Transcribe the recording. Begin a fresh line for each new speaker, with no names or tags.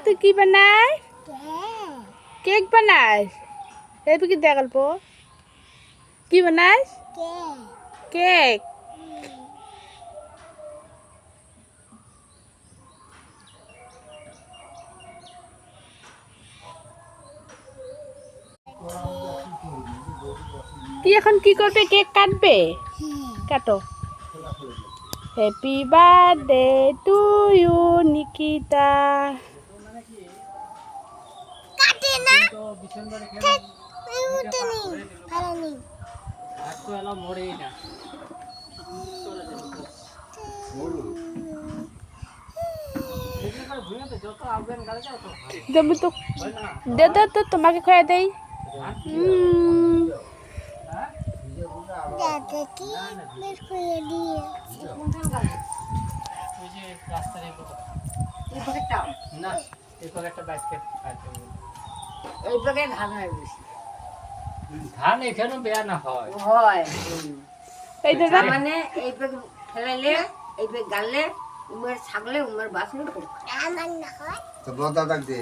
তুই কি বানাই? কেক বানাস? এই কি দেখ গল্প কি বানাস? কেক। তুই এখন কি করবে? কেক কাটবে? কাটো। Happy birthday to you Nikita.
কাটে না ঠিক এই উঠে নি ভালো নি
আজকে এলা মরেই না মরু এখানে ভুঁইতে যত আবেন গালে যাও তো
দেব তো দে দে তো তোমাকে খাওয়া দেই।
দাদা কি বের করে দিয়ে
ওই যে রাস্তার এই পকেটটা না এই পকেটটা বাইস্কেট কাটতে
এই পকেট ধান হয় বেশি
ধান এখানে বেয়া না হয়
হয়
এই দাদা
মানে এই পকেট ফেলাইলে এই পকেট গাললে উমের ছাগলে উমের বাসনে
আমার না হয়
তো বদা দাগ দে